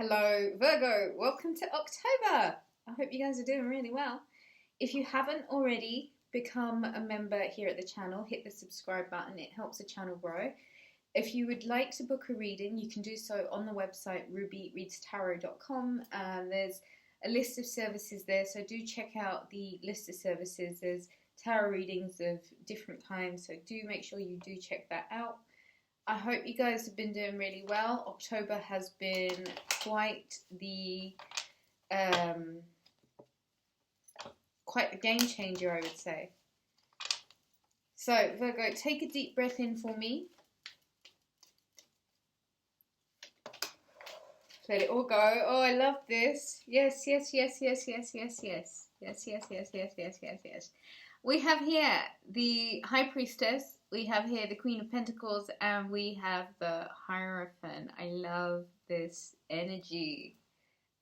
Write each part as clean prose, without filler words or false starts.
Hello Virgo, welcome to October. I hope you guys are doing really well. If you haven't already become a member here at the channel, hit the subscribe button, it helps the channel grow. If you would like to book a reading, you can do so on the website rubyreadstarot.com. There's a list of services there, so do check out the list of services. There's tarot readings of different kinds, so do make sure you do check that out. I hope you guys have been doing really well. October has been quite the game changer, I would say. So Virgo, take a deep breath in for me. Let it all go. Oh, I love this. Yes, yes, yes, yes, yes, yes, yes. Yes, yes, yes, yes, yes, yes, yes. We have here the High Priestess, we have here the Queen of Pentacles, and we have the Hierophant. I love this energy.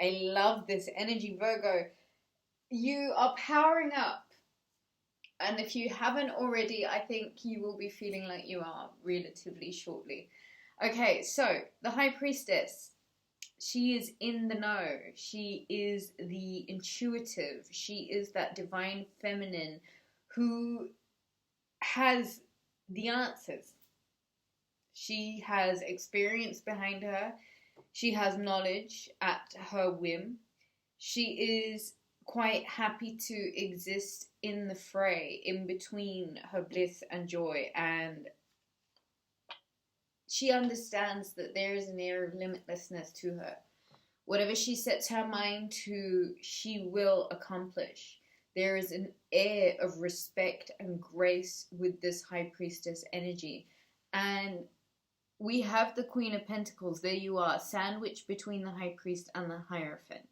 I love this energy, Virgo. You are powering up. And if you haven't already, I think you will be feeling like you are relatively shortly. Okay, so the High Priestess, she is in the know. She is the intuitive. She is that divine feminine who has the answers. She has experience behind her. She has knowledge at her whim. She is quite happy to exist in the fray, in between her bliss and joy, and she understands that there is an air of limitlessness to her. Whatever she sets her mind to, she will accomplish. There is an air of respect and grace with this High Priestess energy. And we have the Queen of Pentacles. There you are, sandwiched between the High Priest and the Hierophant.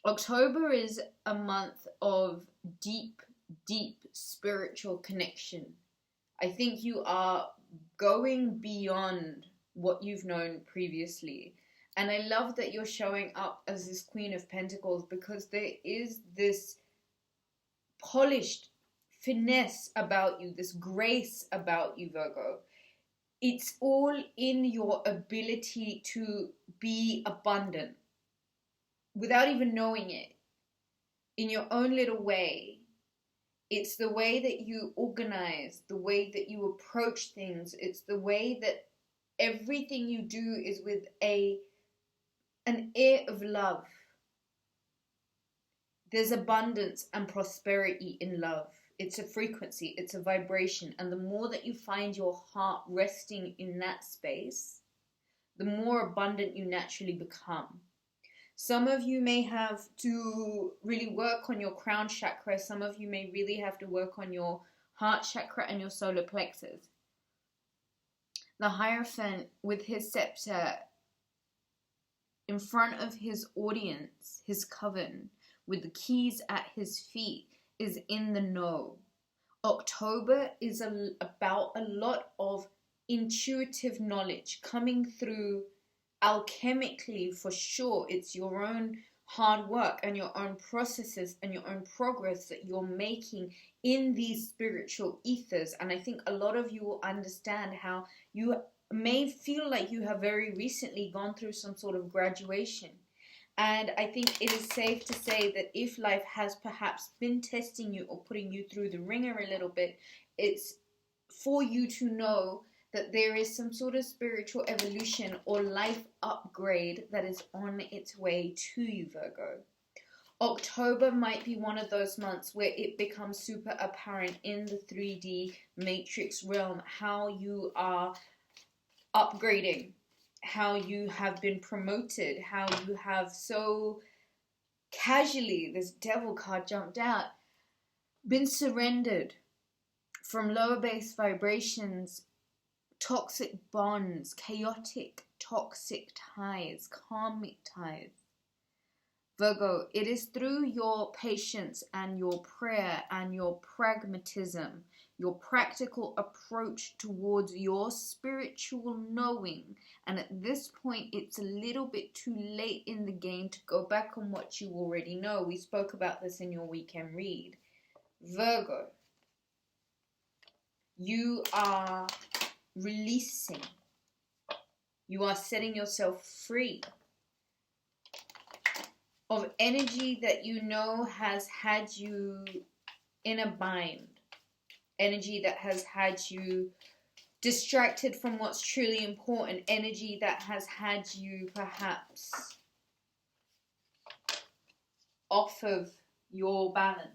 October is a month of deep, deep spiritual connection. I think you are going beyond what you've known previously. And I love that you're showing up as this Queen of Pentacles, because there is this polished finesse about you, this grace about you, Virgo. It's all in your ability to be abundant without even knowing it, in your own little way. It's the way that you organize, the way that you approach things. It's the way that everything you do is with an air of love. There's abundance and prosperity in love. It's a frequency, it's a vibration. And the more that you find your heart resting in that space, the more abundant you naturally become. Some of you may have to really work on your crown chakra. Some of you may really have to work on your heart chakra and your solar plexus. The Hierophant, with his scepter in front of his audience, his coven, with the keys at his feet, is in the know. October is about a lot of intuitive knowledge coming through alchemically, for sure. It's your own hard work and your own processes and your own progress that you're making in these spiritual ethers. And I think a lot of you will understand how you may feel like you have very recently gone through some sort of graduation. And I think it is safe to say that if life has perhaps been testing you or putting you through the ringer a little bit, it's for you to know that there is some sort of spiritual evolution or life upgrade that is on its way to you, Virgo. October might be one of those months where it becomes super apparent in the 3D matrix realm how you are upgrading, how you have been promoted, how you have so casually, this devil card jumped out, been surrendered from lower base vibrations, toxic bonds, chaotic, toxic ties, karmic ties. Virgo, it is through your patience and your prayer and your pragmatism, your practical approach towards your spiritual knowing. And at this point, it's a little bit too late in the game to go back on what you already know. We spoke about this in your weekend read. Virgo, you are releasing. You are setting yourself free of energy that you know has had you in a bind. Energy that has had you distracted from what's truly important. Energy that has had you perhaps off of your balance.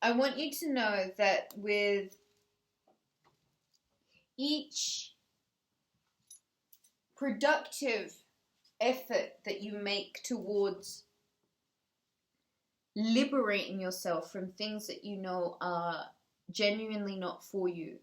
I want you to know that with each productive effort that you make towards liberating yourself from things that you know are genuinely not for you,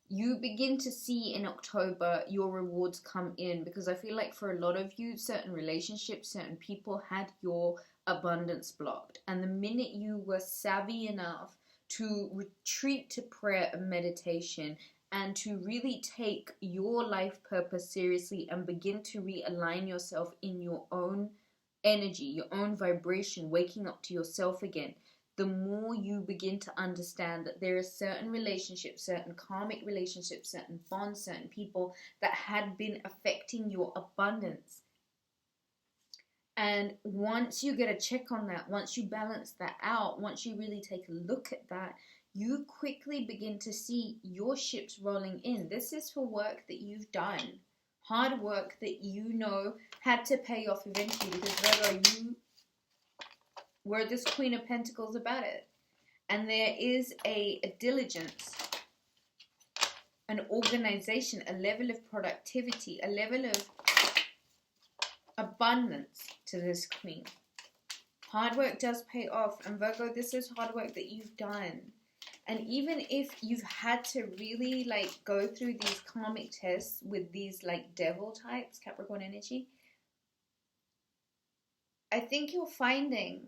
you begin to see in October your rewards come in, because I feel like for a lot of you, certain relationships, certain people had your abundance blocked. And the minute you were savvy enough to retreat to prayer and meditation and to really take your life purpose seriously and begin to realign yourself in your own energy, your own vibration, waking up to yourself again, the more you begin to understand that there are certain relationships, certain karmic relationships, certain bonds, certain people that had been affecting your abundance. And once you get a check on that, once you balance that out, once you really take a look at that, you quickly begin to see your ships rolling in. This is for work that you've done. Hard work that you know had to pay off eventually, because Virgo, you were this Queen of Pentacles about it. And there is a diligence, an organization, a level of productivity, a level of abundance to this Queen. Hard work does pay off. And Virgo, this is hard work that you've done. And even if you've had to really go through these karmic tests with these devil types, Capricorn energy, I think you're finding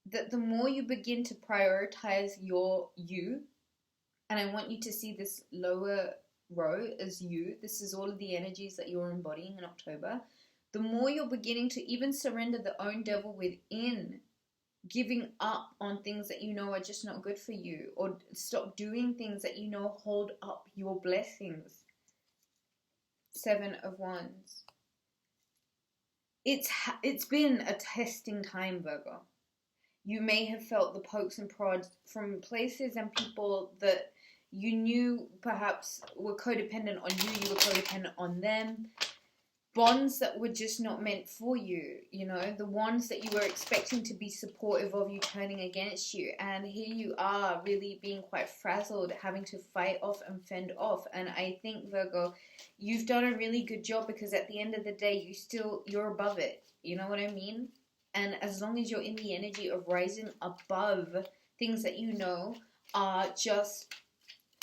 that the more you begin to prioritize you, and I want you to see this lower row as you, this is all of the energies that you're embodying in October, the more you're beginning to even surrender the own devil within, giving up on things that you know are just not good for you, or stop doing things that you know hold up your blessings. 7 of Wands. It's been a testing time, Virgo. You may have felt the pokes and prods from places and people that you knew perhaps were codependent on you. You were codependent on them. Bonds that were just not meant for you, the ones that you were expecting to be supportive of you turning against you. And here you are really being quite frazzled, having to fight off and fend off. And I think, Virgo, you've done a really good job, because at the end of the day, you're above it. You know what I mean? And as long as you're in the energy of rising above things that you know are just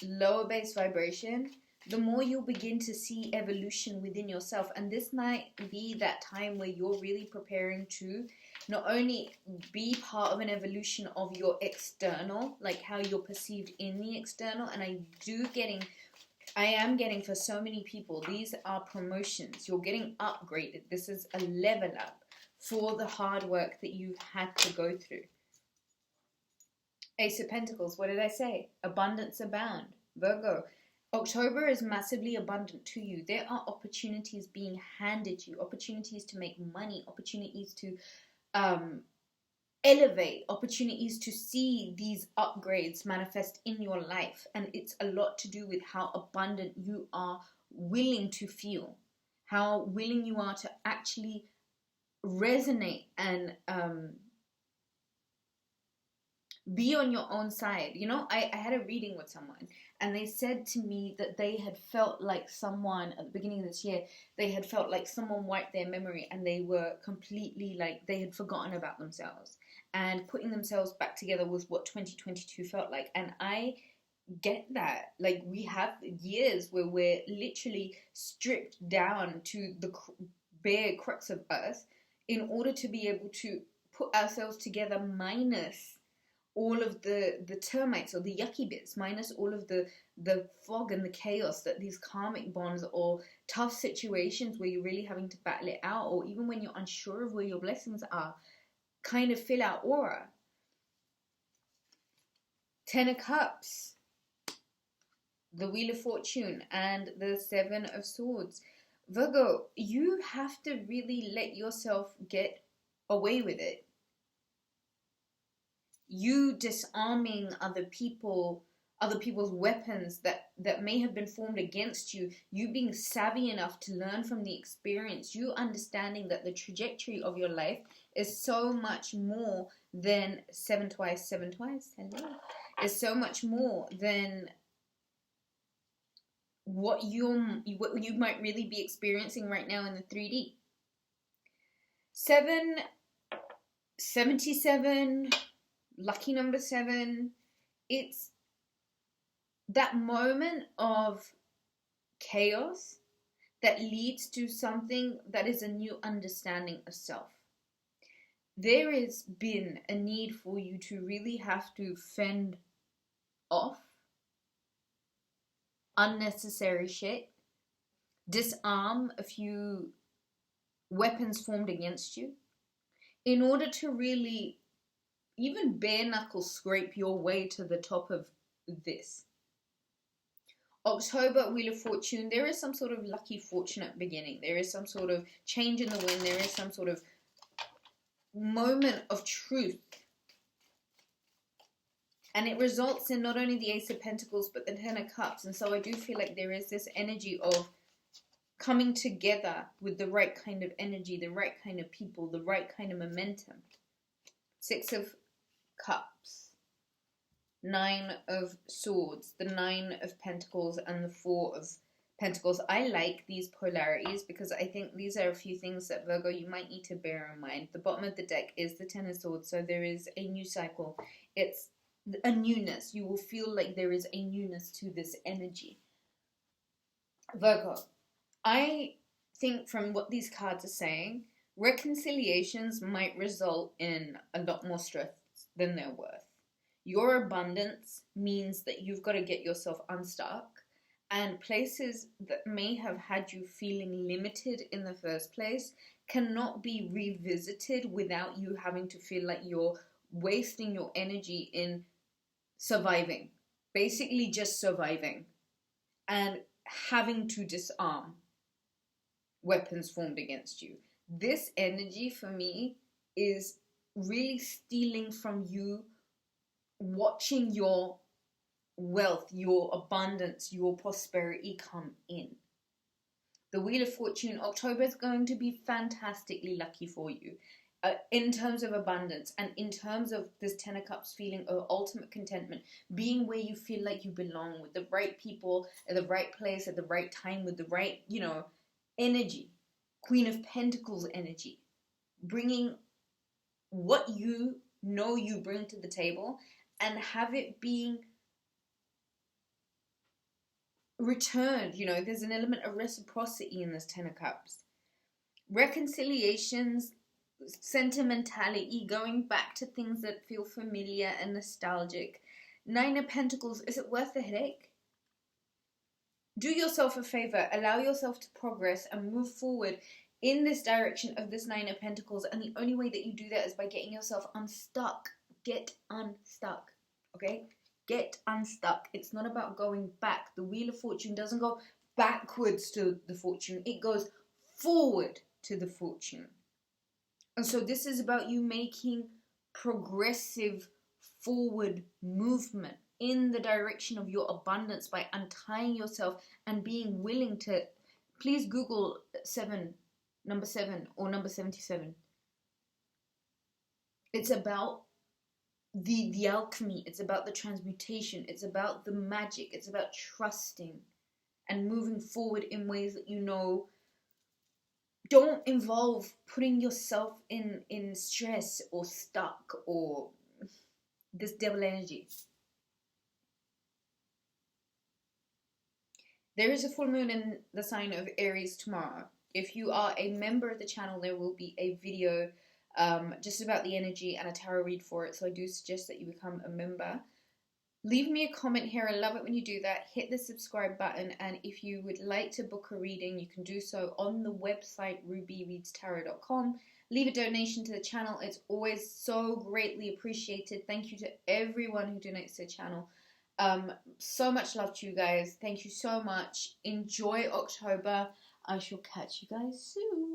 lower base vibration, the more you'll begin to see evolution within yourself. And this might be that time where you're really preparing to not only be part of an evolution of your external, like how you're perceived in the external, and I am getting for so many people, these are promotions. You're getting upgraded. This is a level up for the hard work that you've had to go through. Ace of Pentacles, what did I say? Abundance abound. Virgo, October is massively abundant to you. There are opportunities being handed you, opportunities to make money, opportunities to elevate, opportunities to see these upgrades manifest in your life. And it's a lot to do with how abundant you are willing to feel, how willing you are to actually resonate and be on your own side. I had a reading with someone, and they said to me that they had felt like someone, at the beginning of this year, they had felt like someone wiped their memory, and they were completely they had forgotten about themselves, and putting themselves back together was what 2022 felt like. And I get that. We have years where we're literally stripped down to the bare crux of earth in order to be able to put ourselves together, minus all of the termites or the yucky bits, minus all of the fog and the chaos that these karmic bonds or tough situations where you're really having to battle it out, or even when you're unsure of where your blessings are, kind of fill our aura. 10 of Cups, the Wheel of Fortune, and the 7 of Swords. Virgo, you have to really let yourself get away with it. You disarming other people's weapons that may have been formed against you, you being savvy enough to learn from the experience, you understanding that the trajectory of your life is so much more than seven twice, hello, is so much more than what you might really be experiencing right now in the 3D. 77, lucky number 7, it's that moment of chaos that leads to something that is a new understanding of self. There has been a need for you to really have to fend off unnecessary shit, disarm a few weapons formed against you, in order to really even bare knuckle scrape your way to the top of this. October, Wheel of Fortune, there is some sort of lucky, fortunate beginning. There is some sort of change in the wind. There is some sort of moment of truth. And it results in not only the Ace of Pentacles, but the Ten of Cups. And so I do feel like there is this energy of coming together with the right kind of energy, the right kind of people, the right kind of momentum. 6 of Cups, 9 of Swords, the 9 of Pentacles, and the 4 of Pentacles. I like these polarities because I think these are a few things that, Virgo, you might need to bear in mind. The bottom of the deck is the 10 of Swords, so there is a new cycle. It's a newness. You will feel like there is a newness to this energy. Virgo, I think from what these cards are saying, reconciliations might result in a lot more stress than they're worth. Your abundance means that you've got to get yourself unstuck, and places that may have had you feeling limited in the first place cannot be revisited without you having to feel like you're wasting your energy in surviving, basically just surviving, and having to disarm weapons formed against you. This energy for me is really stealing from you, watching your wealth, your abundance, your prosperity come in. The Wheel of Fortune, October is going to be fantastically lucky for you. In terms of abundance and in terms of this 10 of Cups feeling of ultimate contentment, being where you feel like you belong, with the right people at the right place at the right time, with the right, energy. Queen of Pentacles energy. Bringing what you know you bring to the table and have it being returned. There's an element of reciprocity in this 10 of Cups. Reconciliations, sentimentality, going back to things that feel familiar and nostalgic. 9 of Pentacles, is it worth the headache? Do yourself a favor, allow yourself to progress and move forward in this direction of this 9 of Pentacles, and the only way that you do that is by getting yourself unstuck. Get unstuck, okay? Get unstuck. It's not about going back. The Wheel of Fortune doesn't go backwards to the fortune. It goes forward to the fortune. And so this is about you making progressive forward movement in the direction of your abundance by untying yourself and being willing to, please Google number 7 or number 77. It's about the alchemy. It's about the transmutation. It's about the magic. It's about trusting and moving forward in ways that don't involve putting yourself in stress or stuck or this devil energy. There is a full moon in the sign of Aries tomorrow. If you are a member of the channel, there will be a video just about the energy and a tarot read for it. So I do suggest that you become a member. Leave me a comment here. I love it when you do that. Hit the subscribe button. And if you would like to book a reading, you can do so on the website rubyreadstarot.com. Leave a donation to the channel. It's always so greatly appreciated. Thank you to everyone who donates to the channel. So much love to you guys. Thank you so much. Enjoy October. I shall catch you guys soon.